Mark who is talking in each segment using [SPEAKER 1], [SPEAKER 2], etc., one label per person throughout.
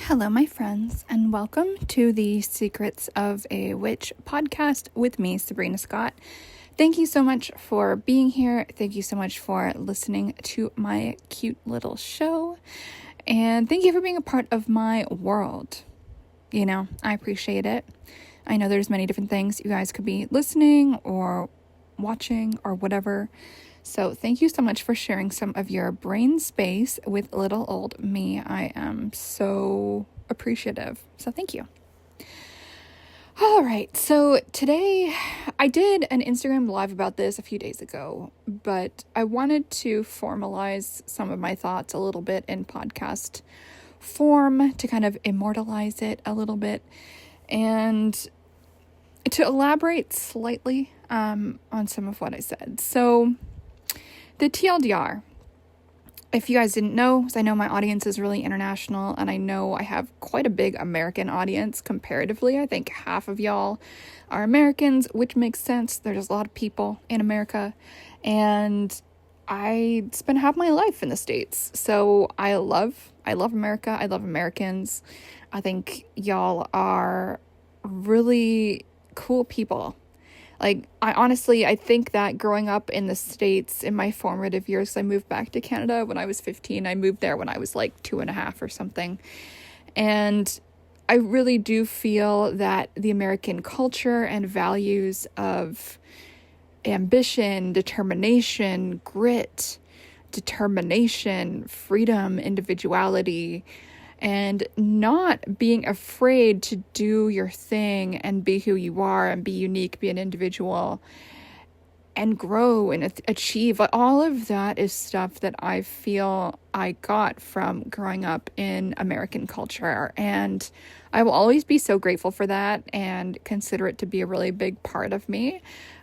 [SPEAKER 1] Hello, my friends, and welcome to the Secrets of a Witch podcast with me, Sabrina Scott. Thank you so much for being here. Thank you so much for listening to my cute little show. And thank you for being a part of my world. You know, I appreciate it. I know there's many different things you guys could be listening or watching or whatever. So thank you so much for sharing some of your brain space with little old me. I am so appreciative. So thank you. All right. So today I did an Instagram live about this a few days ago, but I wanted to formalize some of my thoughts a little bit in podcast form to kind of immortalize it a little bit and to elaborate slightly on some of what I said. So the TLDR, if you guys didn't know, because I know my audience is really international, and I know I have quite a big American audience comparatively. I think half of y'all are Americans, which makes sense. There's a lot of people in America, and I spent half my life in the States. So I love America. I love Americans. I think y'all are really cool people. Like, I think that growing up in the States in my formative years, I moved back to Canada when I was 15. I moved there when I was like 2.5 or something. And I really do feel that the American culture and values of ambition, determination, grit, freedom, individuality, and not being afraid to do your thing and be who you are and be unique, be an individual and grow and achieve. All of that is stuff that I feel I got from growing up in American culture. And I will always be so grateful for that and consider it to be a really big part of me.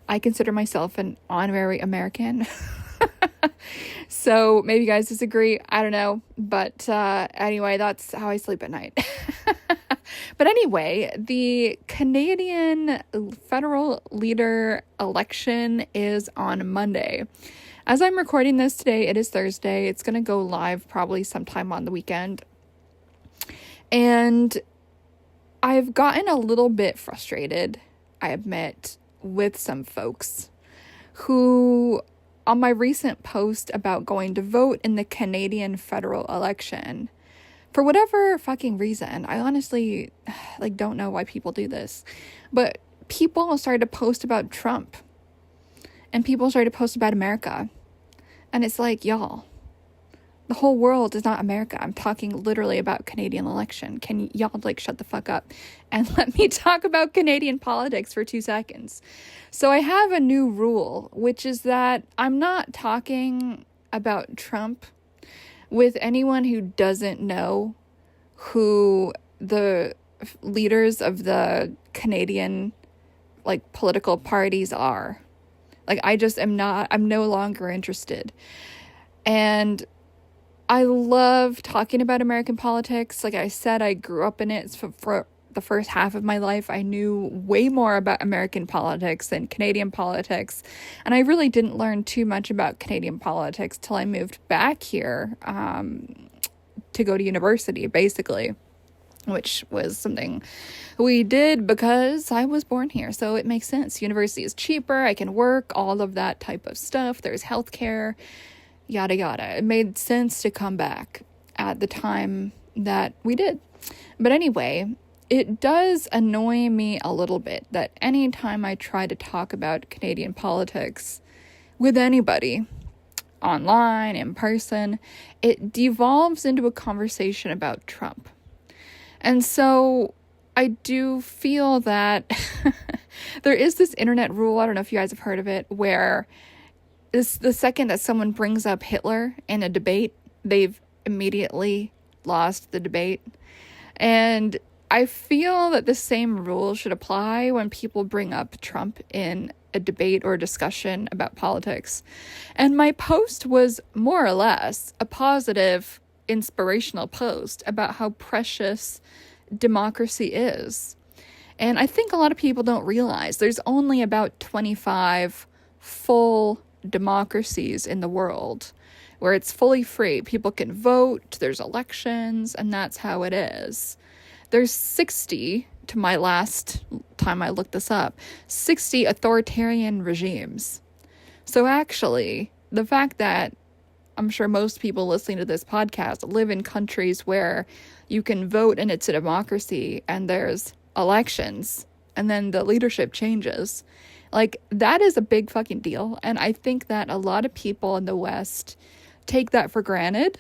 [SPEAKER 1] I consider myself an honorary American. So maybe you guys disagree. I don't know. But anyway, that's how I sleep at night. But anyway, the Canadian federal leader election is on Monday. As I'm recording this today, it is Thursday. It's going to go live probably sometime on the weekend. And I've gotten a little bit frustrated, I admit, with some folks who, on my recent post about going to vote in the Canadian federal election, for whatever fucking reason, I honestly don't know why people do this, but people started to post about Trump and people started to post about America. And it's like, y'all, the whole world is not America. I'm talking literally about Canadian election. Can y'all shut the fuck up and let me talk about Canadian politics for 2 seconds? So I have a new rule, which is that I'm not talking about Trump with anyone who doesn't know who the leaders of the Canadian political parties are. I'm no longer interested. And I love talking about American politics. Like I said, I grew up in it for the first half of my life. I knew way more about American politics than Canadian politics. And I really didn't learn too much about Canadian politics till I moved back here to go to university, basically, which was something we did because I was born here. So it makes sense. University is cheaper. I can work, all of that type of stuff. There's healthcare. Yada, yada. It made sense to come back at the time that we did. But anyway, it does annoy me a little bit that anytime I try to talk about Canadian politics with anybody, online, in person, it devolves into a conversation about Trump. And so I do feel that there is this internet rule, I don't know if you guys have heard of it, where the second that someone brings up Hitler in a debate, they've immediately lost the debate. And I feel that the same rule should apply when people bring up Trump in a debate or discussion about politics. And my post was more or less a positive, inspirational post about how precious democracy is. And I think a lot of people don't realize there's only about 25 full democracies in the world, where it's fully free. People can vote, there's elections, and that's how it is. There's 60, to my last time I looked this up, 60 authoritarian regimes. So actually, the fact that I'm sure most people listening to this podcast live in countries where you can vote and it's a democracy and there's elections and then the leadership changes. Like, that is a big fucking deal. And I think that a lot of people in the West take that for granted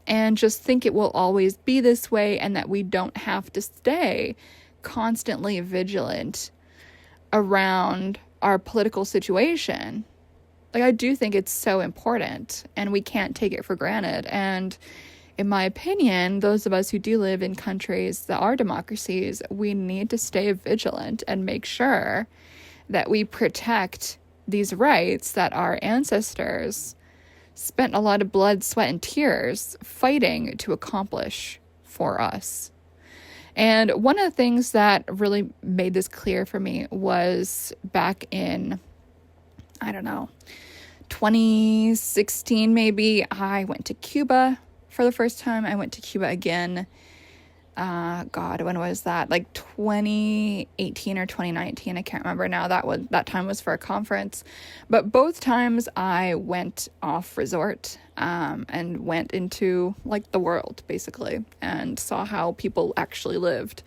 [SPEAKER 1] and just think it will always be this way and that we don't have to stay constantly vigilant around our political situation. Like, I do think it's so important and we can't take it for granted. And in my opinion, those of us who do live in countries that are democracies, we need to stay vigilant and make sure that we protect these rights that our ancestors spent a lot of blood, sweat, and tears fighting to accomplish for us. And one of the things that really made this clear for me was back in, 2016 maybe, I went to Cuba for the first time. I went to Cuba again. When was that? Like 2018 or 2019. I can't remember now. That time was for a conference. But both times I went off resort, and went into like the world basically and saw how people actually lived.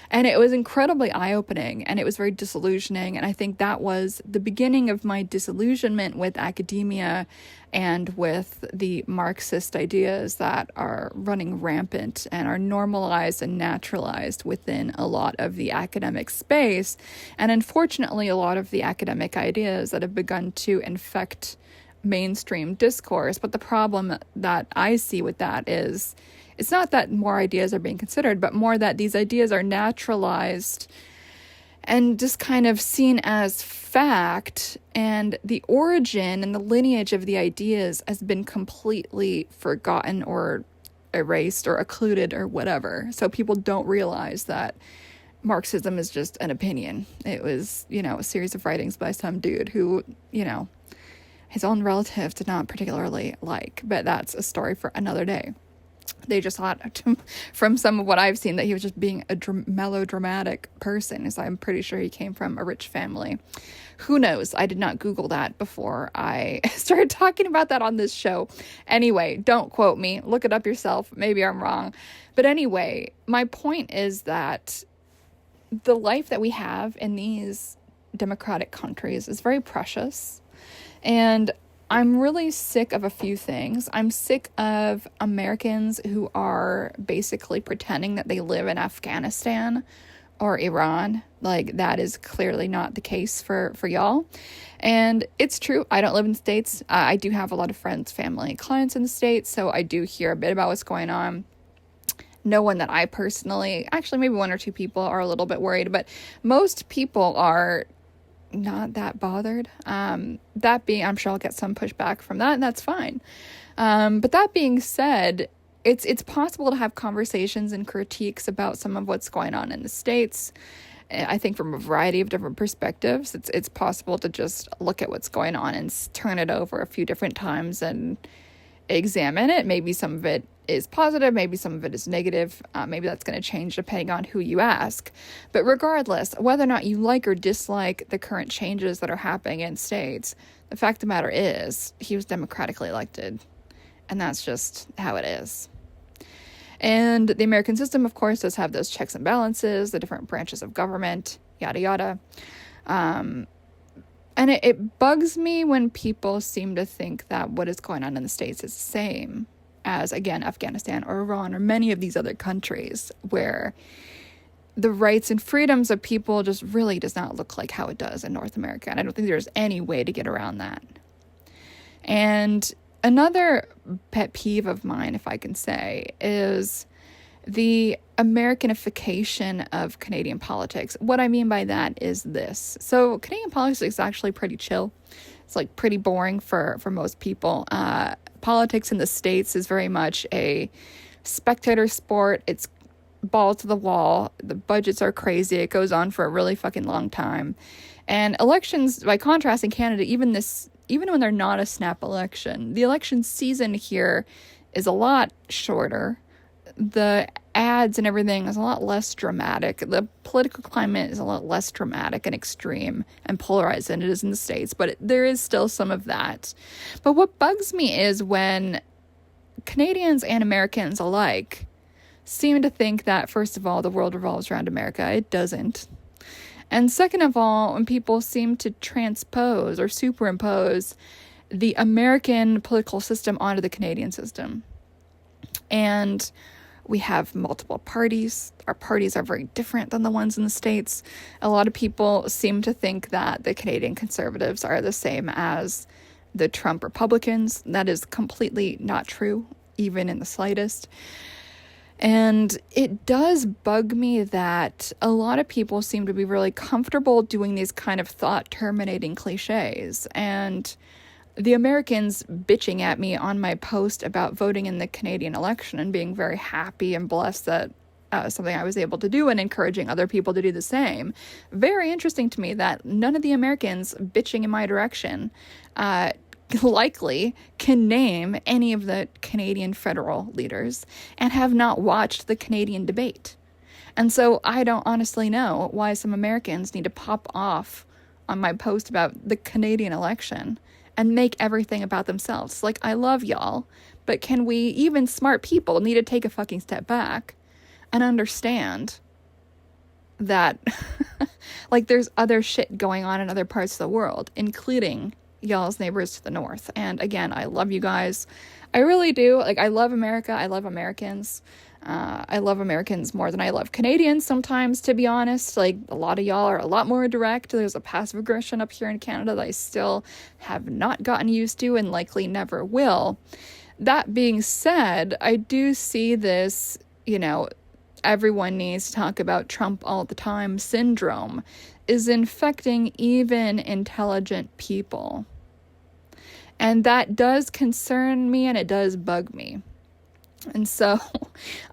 [SPEAKER 1] And it was incredibly eye-opening and it was very disillusioning. And I think that was the beginning of my disillusionment with academia and with the Marxist ideas that are running rampant and are normalized and naturalized within a lot of the academic space. And unfortunately, a lot of the academic ideas that have begun to infect mainstream discourse. But the problem that I see with that is it's not that more ideas are being considered, but more that these ideas are naturalized and just kind of seen as fact, and the origin and the lineage of the ideas has been completely forgotten or erased or occluded or whatever. So people don't realize that Marxism is just an opinion. It was, a series of writings by some dude who, his own relatives did not particularly like, but that's a story for another day. They just thought, from some of what I've seen, that he was just being a melodramatic person, as I'm pretty sure he came from a rich family. Who knows? I did not Google that before I started talking about that on this show. Anyway, don't quote me. Look it up yourself. Maybe I'm wrong. But anyway, my point is that the life that we have in these democratic countries is very precious. And I'm really sick of a few things. I'm sick of Americans who are basically pretending that they live in Afghanistan or Iran. Like, that is clearly not the case for y'all. And it's true, I don't live in the States. I do have a lot of friends, family, clients in the States, so I do hear a bit about what's going on. No one that I personally, actually maybe one or two people are a little bit worried, but most people are not that bothered. That being, I'm sure I'll get some pushback from that, and that's fine. But that being said, it's possible to have conversations and critiques about some of what's going on in the States. I think from a variety of different perspectives, it's possible to just look at what's going on and turn it over a few different times and examine it. Maybe some of it is positive, maybe some of it is negative. Maybe that's going to change depending on who you ask. But regardless, whether or not you like or dislike the current changes that are happening in states, the fact of the matter is he was democratically elected. And that's just how it is. And the American system, of course, does have those checks and balances, the different branches of government, yada, yada. And it bugs me when people seem to think that what is going on in the States is the same as, again, Afghanistan or Iran or many of these other countries where the rights and freedoms of people just really does not look like how it does in North America. And I don't think there's any way to get around that. And another pet peeve of mine, if I can say, is the Americanification of Canadian politics. What I mean by that is this. So Canadian politics is actually pretty chill. It's like pretty boring for most people. Politics in the States is very much a spectator sport. It's ball to the wall. The budgets are crazy. It goes on for a really fucking long time. And elections, by contrast, in Canada, even this even when they're not a snap election, the election season here is a lot shorter. The ads and everything is a lot less dramatic. The political climate is a lot less dramatic and extreme and polarized than it is in the States, but there is still some of that. But what bugs me is when Canadians and Americans alike seem to think that, first of all, the world revolves around America. It doesn't. And second of all, when people seem to transpose or superimpose the American political system onto the Canadian system. And we have multiple parties. Our parties are very different than the ones in the States. A lot of people seem to think that the Canadian Conservatives are the same as the Trump Republicans. That is completely not true, even in the slightest. And it does bug me that a lot of people seem to be really comfortable doing these kind of thought-terminating cliches. And the Americans bitching at me on my post about voting in the Canadian election and being very happy and blessed that something I was able to do and encouraging other people to do the same. Very interesting to me that none of the Americans bitching in my direction likely can name any of the Canadian federal leaders and have not watched the Canadian debate. And so I don't honestly know why some Americans need to pop off on my post about the Canadian election and make everything about themselves. Like, I love y'all, but can we, even smart people, need to take a fucking step back and understand that, like, there's other shit going on in other parts of the world, including y'all's neighbors to the north. And again, I love you guys. I really do. Like, I love America. I love Americans. I love Americans more than I love Canadians sometimes, to be honest. Like, a lot of y'all are a lot more direct. There's a passive aggression up here in Canada that I still have not gotten used to and likely never will. That being said, I do see this, everyone needs to talk about Trump all the time syndrome is infecting even intelligent people. And that does concern me and it does bug me. And so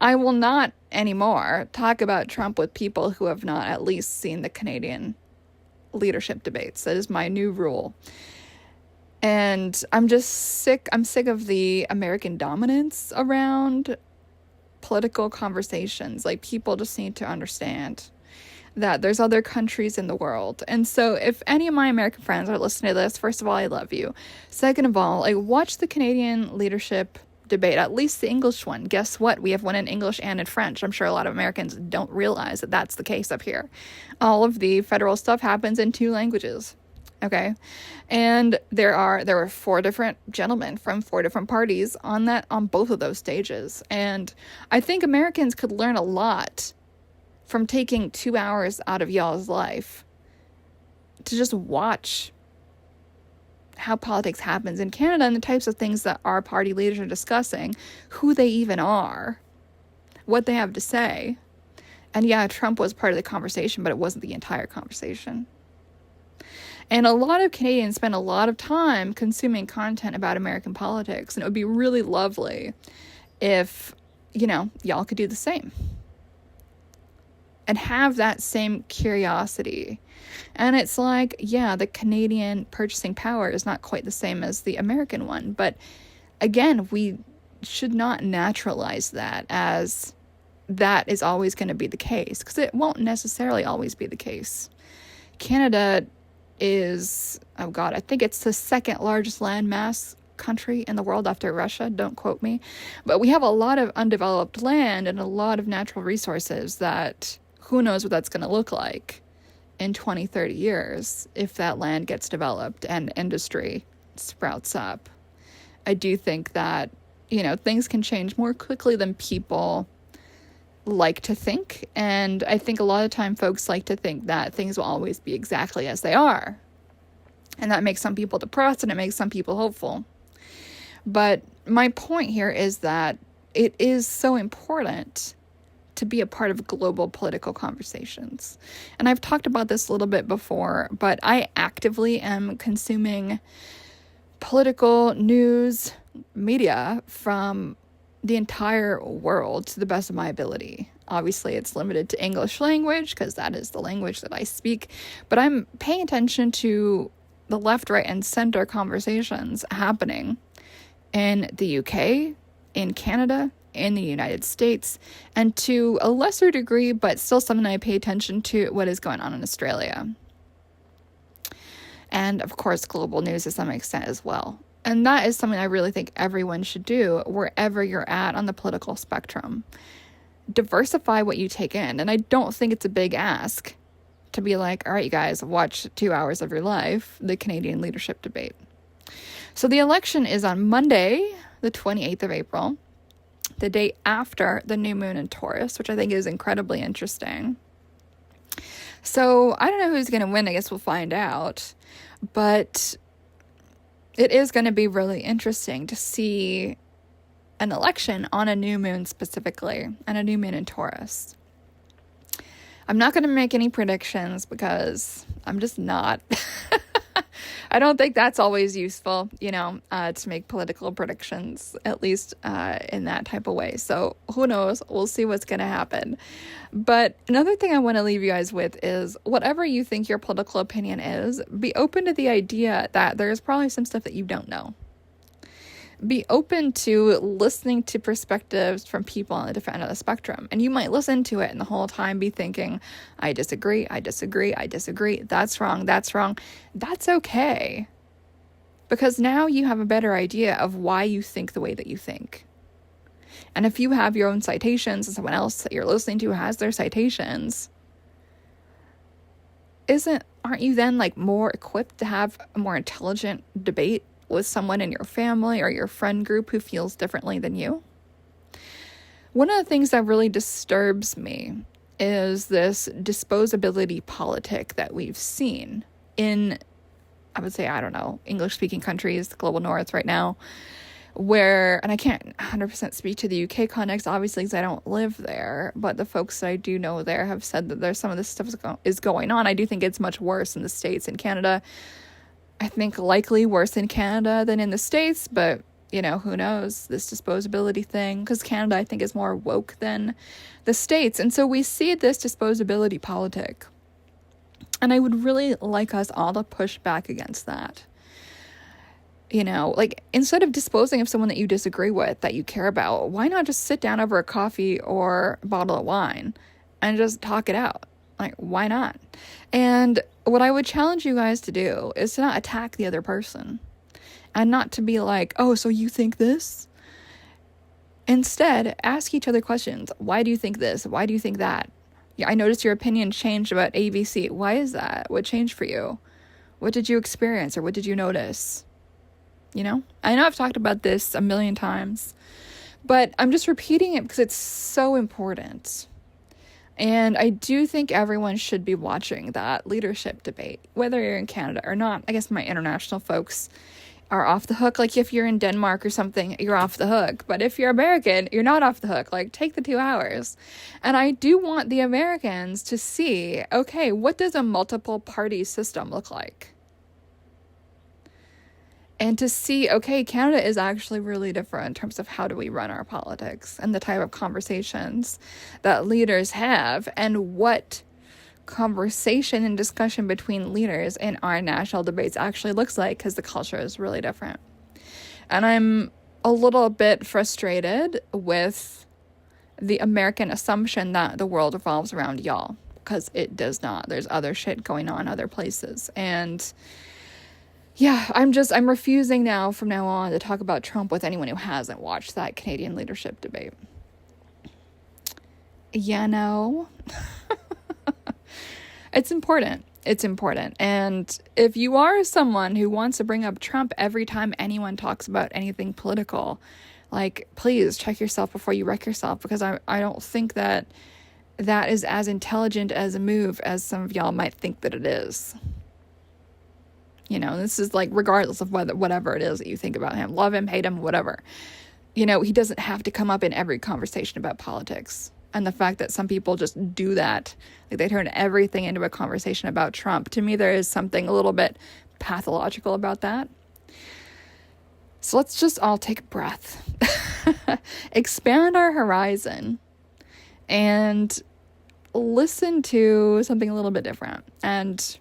[SPEAKER 1] I will not anymore talk about Trump with people who have not at least seen the Canadian leadership debates. That is my new rule. And I'm sick of the American dominance around political conversations. Like, people just need to understand that there's other countries in the world. And so if any of my American friends are listening to this, first of all, I love you. Second of all, watch the Canadian leadership debate, at least the English one. Guess what? We have one in English and in French. I'm sure a lot of Americans don't realize that that's the case up here. All of the federal stuff happens in 2 languages. Okay. And there were 4 different gentlemen from 4 different parties on both of those stages. And I think Americans could learn a lot from taking 2 hours out of y'all's life to just watch how politics happens in Canada and the types of things that our party leaders are discussing, who they even are, what they have to say. And yeah, Trump was part of the conversation, but it wasn't the entire conversation. And a lot of Canadians spend a lot of time consuming content about American politics, and it would be really lovely if, y'all could do the same and have that same curiosity. And it's like, yeah, the Canadian purchasing power is not quite the same as the American one. But again, we should not naturalize that as that is always going to be the case, because it won't necessarily always be the case. Canada is, I think it's the 2nd largest landmass country in the world after Russia. Don't quote me. But we have a lot of undeveloped land and a lot of natural resources that who knows what that's going to look like in 20, 30 years if that land gets developed and industry sprouts up. I do think that, things can change more quickly than people like to think. And I think a lot of time folks like to think that things will always be exactly as they are. And that makes some people depressed and it makes some people hopeful. But my point here is that it is so important to be a part of global political conversations. And I've talked about this a little bit before, but I actively am consuming political news media from the entire world to the best of my ability. Obviously, it's limited to English language because that is the language that I speak, but I'm paying attention to the left, right, and center conversations happening in the UK, in Canada, in the United States, and to a lesser degree, but still something I pay attention to, what is going on in Australia. And of course, global news to some extent as well. And that is something I really think everyone should do wherever you're at on the political spectrum. Diversify what you take in. And I don't think it's a big ask to be like, all right, you guys, watch 2 hours of your life, the Canadian leadership debate. So the election is on Monday, the 28th of April, the day after the new moon in Taurus, which I think is incredibly interesting. So I don't know who's going to win. I guess we'll find out. But it is going to be really interesting to see an election on a new moon specifically, and a new moon in Taurus. I'm not going to make any predictions because I'm just not. I don't think that's always useful, to make political predictions, at least in that type of way. So who knows? We'll see what's going to happen. But another thing I want to leave you guys with is whatever you think your political opinion is, be open to the idea that there's probably some stuff that you don't know. Be open to listening to perspectives from people on the different end of the spectrum. And you might listen to it and the whole time be thinking, I disagree. That's wrong. That's okay. Because now you have a better idea of why you think the way that you think. And if you have your own citations and someone else that you're listening to has their citations, aren't you then more equipped to have a more intelligent debate with someone in your family or your friend group who feels differently than you? One of the things that really disturbs me is this disposability politic that we've seen in, I would say, English-speaking countries, the global north right now, where, and I can't 100% speak to the UK context, obviously, because I don't live there, but the folks that I do know there have said that there's some of this stuff is going on. I do think it's much worse in the States and Canada. I think likely worse in Canada than in the States, but, who knows, this disposability thing, because Canada, I think, is more woke than the States. And so we see this disposability politic. And I would really like us all to push back against that. Instead of disposing of someone that you disagree with, that you care about, why not just sit down over a coffee or a bottle of wine and just talk it out? Why not? And what I would challenge you guys to do is to not attack the other person and not to be like, oh, so you think this? Instead, ask each other questions. Why do you think this? Why do you think that? Yeah, I noticed your opinion changed about ABC. Why is that? What changed for you? What did you experience or what did you notice? I know I've talked about this a million times, but I'm just repeating it because it's so important. And I do think everyone should be watching that leadership debate, whether you're in Canada or not. I guess my international folks are off the hook. If you're in Denmark or something, you're off the hook. But if you're American, you're not off the hook. Take the 2 hours. And I do want the Americans to see, okay, what does a multiple party system look like? And to see, okay, Canada is actually really different in terms of how do we run our politics and the type of conversations that leaders have and what conversation and discussion between leaders in our national debates actually looks like, because the culture is really different. And I'm a little bit frustrated with the American assumption that the world revolves around y'all, because it does not. There's other shit going on other places. And yeah, I'm refusing now from now on to talk about Trump with anyone who hasn't watched that Canadian leadership debate. It's important. It's important. And if you are someone who wants to bring up Trump every time anyone talks about anything political, please check yourself before you wreck yourself, because I don't think that is as intelligent as a move as some of y'all might think that it is. This is regardless of whatever it is that you think about him, love him, hate him, whatever. He doesn't have to come up in every conversation about politics. And the fact that some people just do that, they turn everything into a conversation about Trump. To me, there is something a little bit pathological about that. So let's just all take a breath, expand our horizon, and listen to something a little bit different. And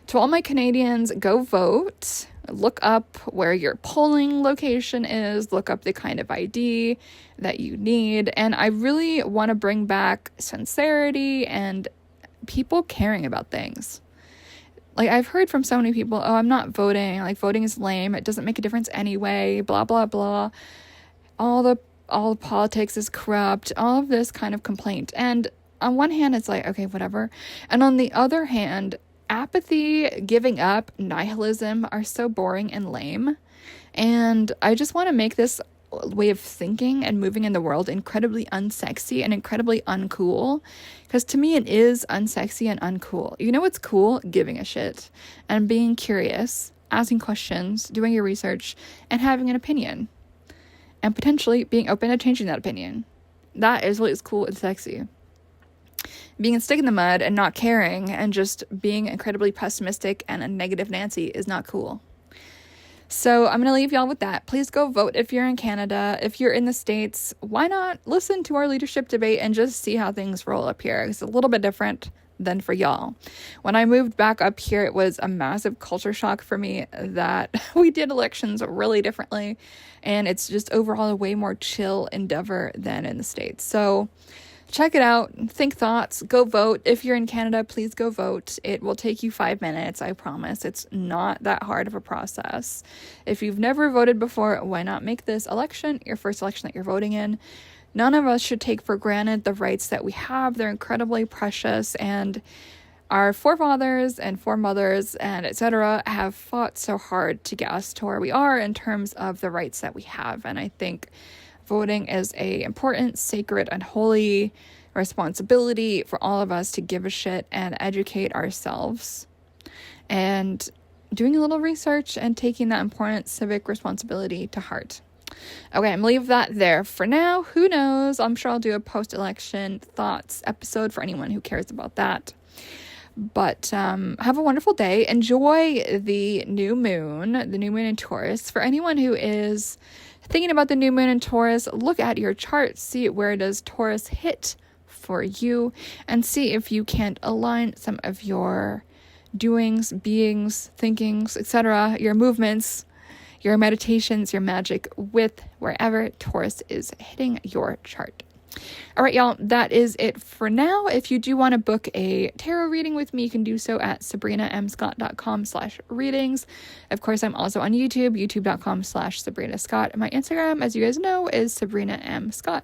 [SPEAKER 1] To all my Canadians, go vote. Look up where your polling location is. Look up the kind of ID that you need. And I really want to bring back sincerity and people caring about things. Like, I've heard from so many people, oh, I'm not voting. Like, voting is lame. It doesn't make a difference anyway. Blah, blah, blah. All the politics is corrupt. All of this kind of complaint. And on one hand, it's like, okay, whatever. And on the other hand, apathy, giving up, nihilism are so boring and lame. And I just want to make this way of thinking and moving in the world incredibly unsexy and incredibly uncool. Because to me, it is unsexy and uncool. You know what's cool? Giving a shit and being curious, asking questions, doing your research, and having an opinion. And potentially being open to changing that opinion. That is what is cool and sexy. Being a stick in the mud and not caring and just being incredibly pessimistic and a negative Nancy is not cool. So I'm going to leave y'all with that. Please go vote if you're in Canada. If you're in the States, why not listen to our leadership debate and just see how things roll up here? It's a little bit different than for y'all. When I moved back up here, it was a massive culture shock for me that we did elections really differently. And it's just overall a way more chill endeavor than in the States. So check it out. Think thoughts. Go vote. If you're in Canada, please go vote. It will take you 5 minutes, I promise. It's not that hard of a process. If you've never voted before, why not make this election your first election that you're voting in? None of us should take for granted the rights that we have. They're incredibly precious, and our forefathers and foremothers and etc. have fought so hard to get us to where we are in terms of the rights that we have. And I think voting is a important, sacred, and holy responsibility for all of us to give a shit and educate ourselves. And doing a little research and taking that important civic responsibility to heart. Okay, I'm gonna leave that there for now. Who knows? I'm sure I'll do a post-election thoughts episode for anyone who cares about that. But have a wonderful day. Enjoy the new moon in Taurus. For anyone who is thinking about the new moon in Taurus, look at your chart, see where does Taurus hit for you, and see if you can't align some of your doings, beings, thinkings, etc., your movements, your meditations, your magic with wherever Taurus is hitting your chart. All right, y'all, that is it for now. If you do want to book a tarot reading with me, you can do so at sabrinamscott.com/readings. Of course, I'm also on YouTube, youtube.com/Sabrina Scott. My Instagram, as you guys know, is Sabrina M. Scott.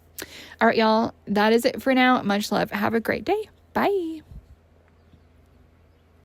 [SPEAKER 1] All right, y'all, that is it for now. Much love. Have a great day. Bye.